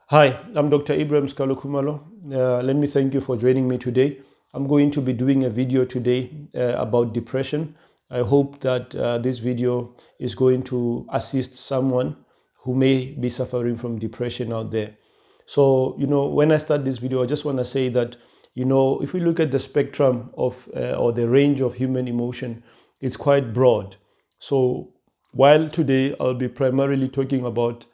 Hi, I'm Dr. Ibrahim Skalokumalo. Let me thank you for joining me today. I'm going to be doing a video today about depression. I hope that this video is going to assist someone who may be suffering from depression out there. So, when I start this video, I just want to say that, if we look at the spectrum of or the range of human emotion, it's quite broad. So, while today I'll be primarily talking about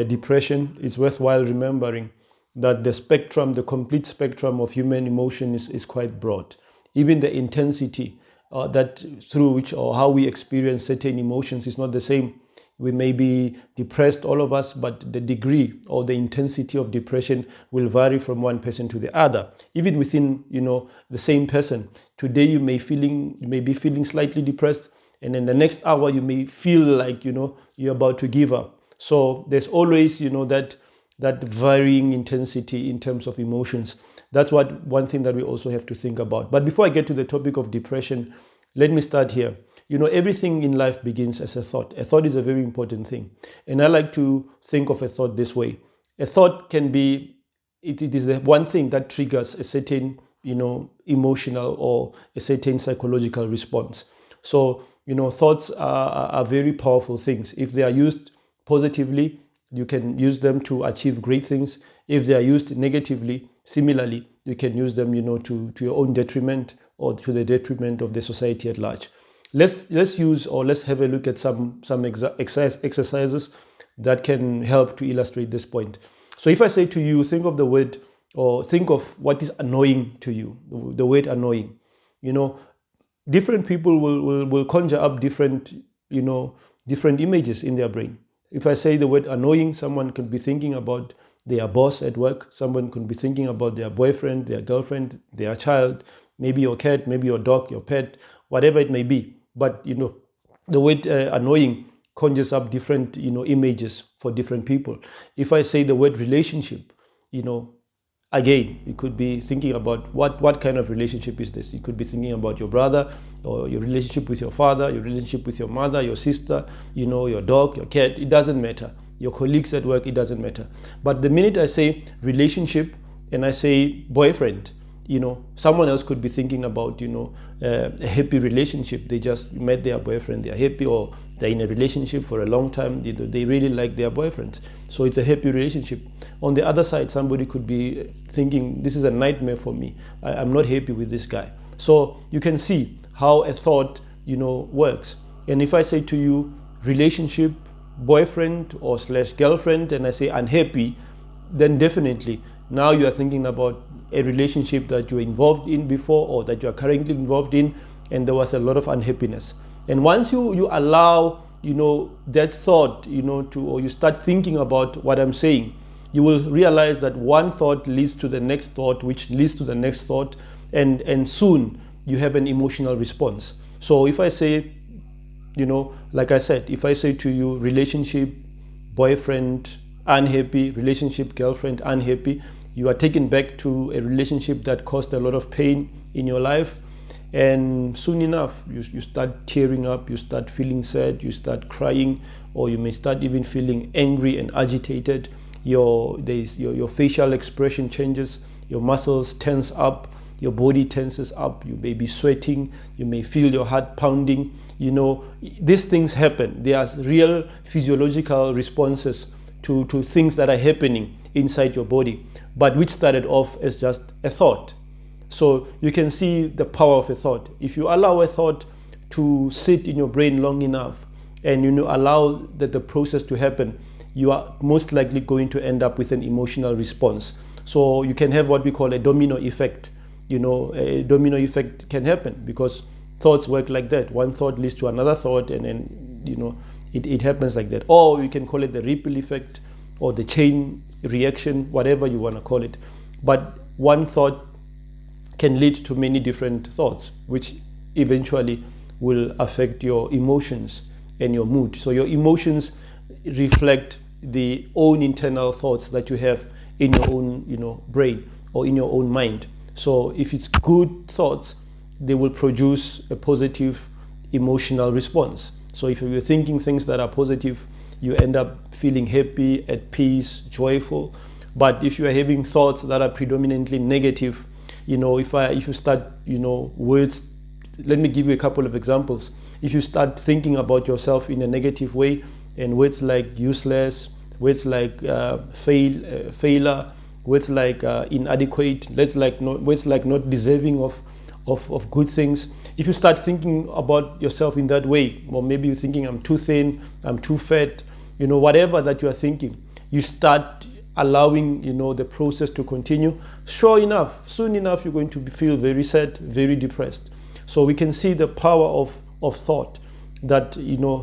depression, it's worthwhile remembering that the complete spectrum of human emotion is quite broad. Even the intensity that through which or how we experience certain emotions is not the same. We may be depressed, all of us, but the degree or the intensity of depression will vary from one person to the other. Even within, the same person. Today you may be feeling slightly depressed, and then the next hour you may feel like you're about to give up. So there's always that varying intensity in terms of emotions. That's one thing that we also have to think about. But before I get to the topic of depression, let me start here. Everything in life begins as a thought. A thought is a very important thing. And I like to think of a thought this way. A thought can be, it is the one thing that triggers a certain, emotional or a certain psychological response. So, thoughts are very powerful things. If they are used positively, you can use them to achieve great things. If they are used negatively, similarly, you can use them, to your own detriment or to the detriment of the society at large. Let's have a look at some exercises that can help to illustrate this point. So if I say to you, think of the word or think of what is annoying to you, the word annoying. Different people will conjure up different images in their brain. If I say the word annoying, someone could be thinking about their boss at work. Someone could be thinking about their boyfriend, their girlfriend, their child, maybe your cat, maybe your dog, your pet, whatever it may be. But the word annoying conjures up different images for different people. If I say the word relationship, again, you could be thinking about what kind of relationship is this. You could be thinking about your brother or your relationship with your father, your relationship with your mother, your sister, your dog, your cat. It doesn't matter. Your colleagues at work, it doesn't matter. But the minute I say relationship and I say boyfriend, someone else could be thinking about, a happy relationship. They just met their boyfriend, they're happy, or they're in a relationship for a long time. They really like their boyfriend. So it's a happy relationship. On the other side, somebody could be thinking, this is a nightmare for me. I'm not happy with this guy. So you can see how a thought, works. And if I say to you, relationship, boyfriend or slash girlfriend, and I say unhappy, then definitely now you are thinking about a relationship that you're involved in before or that you are currently involved in, and there was a lot of unhappiness. And once you allow that thought or you start thinking about what I'm saying, you will realize that one thought leads to the next thought, which leads to the next thought, and soon you have an emotional response. So if I say, like I said, if I say to you relationship, boyfriend, unhappy, relationship, girlfriend, unhappy, you are taken back to a relationship that caused a lot of pain in your life. And soon enough, you start tearing up, you start feeling sad, you start crying, or you may start even feeling angry and agitated. Your facial expression changes, your muscles tense up, your body tenses up, you may be sweating, you may feel your heart pounding. These things happen. They are real physiological responses to things that are happening inside your body, but which started off as just a thought. So you can see the power of a thought. If you allow a thought to sit in your brain long enough and allow the process to happen, you are most likely going to end up with an emotional response. So you can have what we call a domino effect. A domino effect can happen because thoughts work like that. One thought leads to another thought, and then it happens like that. Or you can call it the ripple effect or the chain reaction, whatever you want to call it. But one thought can lead to many different thoughts, which eventually will affect your emotions and your mood. So your emotions reflect the own internal thoughts that you have in your own brain or in your own mind. So if it's good thoughts, they will produce a positive emotional response. So if you're thinking things that are positive, you end up feeling happy, at peace, joyful. But if you are having thoughts that are predominantly negative, if you start, words, let me give you a couple of examples. If you start thinking about yourself in a negative way, and words like useless, words like failure, words like inadequate, words like not deserving of good things. If you start thinking about yourself in that way, or maybe you're thinking I'm too thin, I'm too fat, whatever that you are thinking, you start allowing the process to continue. Sure enough, soon enough, you're going to feel very sad, very depressed. So we can see the power of thought, that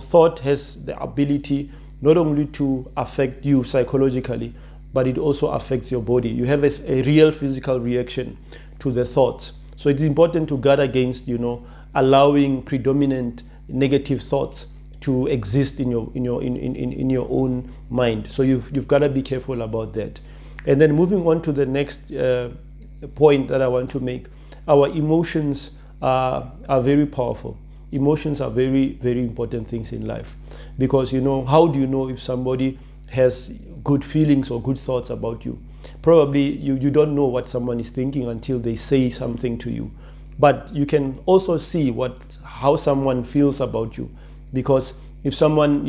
thought has the ability not only to affect you psychologically, but it also affects your body. You have a real physical reaction to the thoughts. So it's important to guard against allowing predominant negative thoughts to exist in your own mind. So you've got to be careful about that. And then moving on to the next point that I want to make, our emotions are very powerful. Emotions are very, very important things in life, because how do you know if somebody has good feelings or good thoughts about you? Probably you don't know what someone is thinking until they say something to you. But you can also see how someone feels about you, because if someone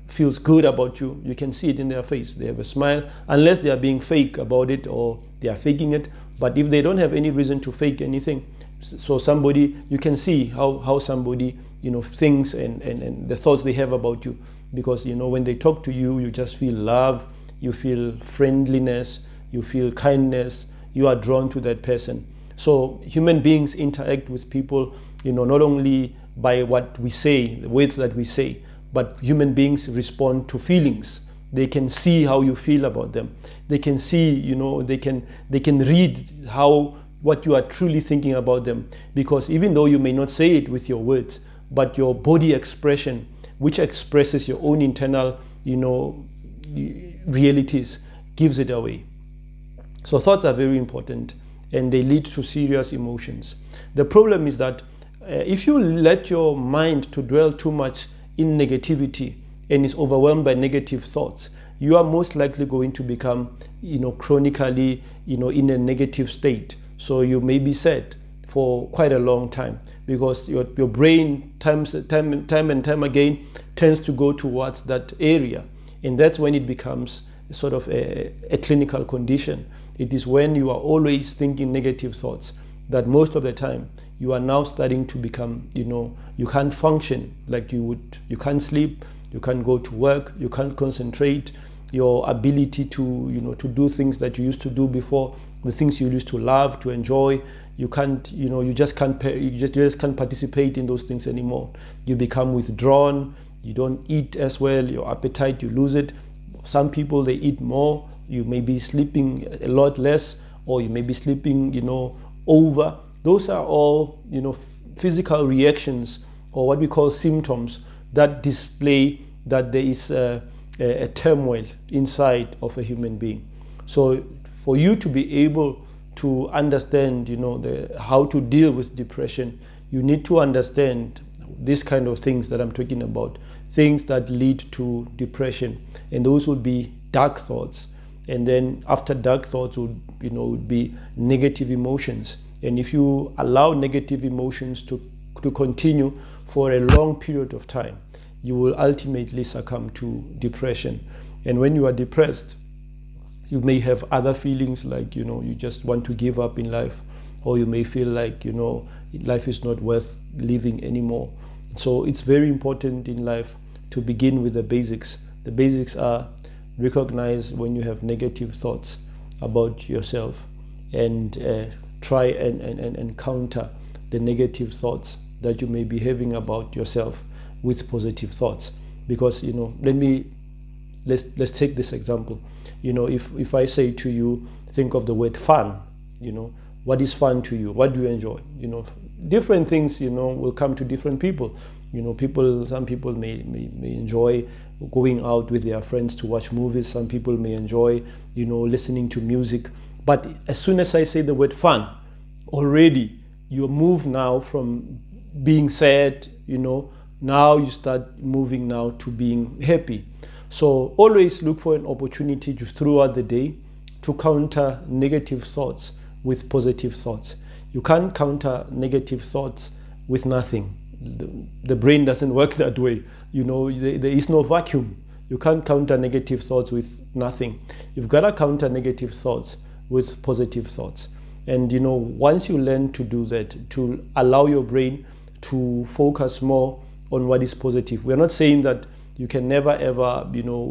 feels good about you, you can see it in their face. They have a smile, unless they are being fake about it or they are faking it. But if they don't have any reason to fake anything, so somebody, you can see how somebody thinks and the thoughts they have about you, because when they talk to you, you just feel love, you feel friendliness, you feel kindness, you are drawn to that person. So human beings interact with people not only by what we say, the words that we say, but human beings respond to feelings. They can see how you feel about them. They can see, they can read what you are truly thinking about them, because even though you may not say it with your words, but your body expression, which expresses your own internal realities, gives it away. So thoughts are very important, and they lead to serious emotions. The problem is that if you let your mind to dwell too much in negativity and is overwhelmed by negative thoughts, you are most likely going to become chronically in a negative state. So you may be sad for quite a long time, because your brain time and time again tends to go towards that area, and that's when it becomes sort of a clinical condition. It is when you are always thinking negative thoughts that most of the time you are now starting to become, you can't function like you would. You can't sleep, you can't go to work, you can't concentrate. Your ability to to do things that you used to do before, the things you used to love, to enjoy, you can't, you just can't participate in those things anymore. You become withdrawn, you don't eat as well, your appetite, you lose it. Some people, they eat more, you may be sleeping a lot less, or you may be sleeping over. Those are all physical reactions, or what we call symptoms, that display that there is a turmoil inside of a human being. So for you to be able to understand how to deal with depression, you need to understand these kind of things that I'm talking about, things that lead to depression. And those would be dark thoughts, and then after dark thoughts would be negative emotions. And if you allow negative emotions to continue for a long period of time, you will ultimately succumb to depression. And when you are depressed, you may have other feelings like you just want to give up in life, or you may feel like life is not worth living anymore. So it's very important in life to begin with the basics. The basics are: recognize when you have negative thoughts about yourself, and try and counter the negative thoughts that you may be having about yourself with positive thoughts. Because let's take this example. If I say to you, think of the word fun. What is fun to you? What do you enjoy? Different things will come to different people. Some people may enjoy going out with their friends to watch movies. Some people may enjoy listening to music. But as soon as I say the word fun, already you move now from being sad, now you start moving now to being happy. So always look for an opportunity just throughout the day to counter negative thoughts with positive thoughts. You can't counter negative thoughts with nothing. The brain doesn't work that way. There is no vacuum. You can't counter negative thoughts with nothing. You've got to counter negative thoughts with positive thoughts. And once you learn to do that, to allow your brain to focus more on what is positive. We're not saying that you can never ever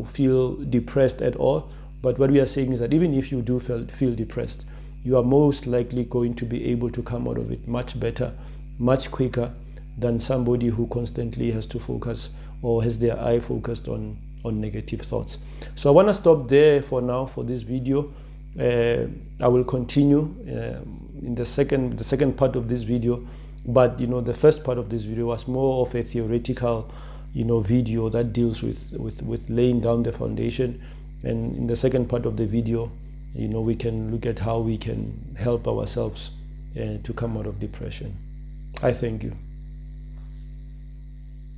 feel depressed at all, but what we are saying is that even if you do feel depressed, you are most likely going to be able to come out of it much better, much quicker than somebody who constantly has to focus or has their eye focused on negative thoughts. So I want to stop there for now for this video. I will continue in the second part of this video, but the first part of this video was more of a theoretical video that deals with laying down the foundation, and in the second part of the video we can look at how we can help ourselves to come out of depression. I thank you.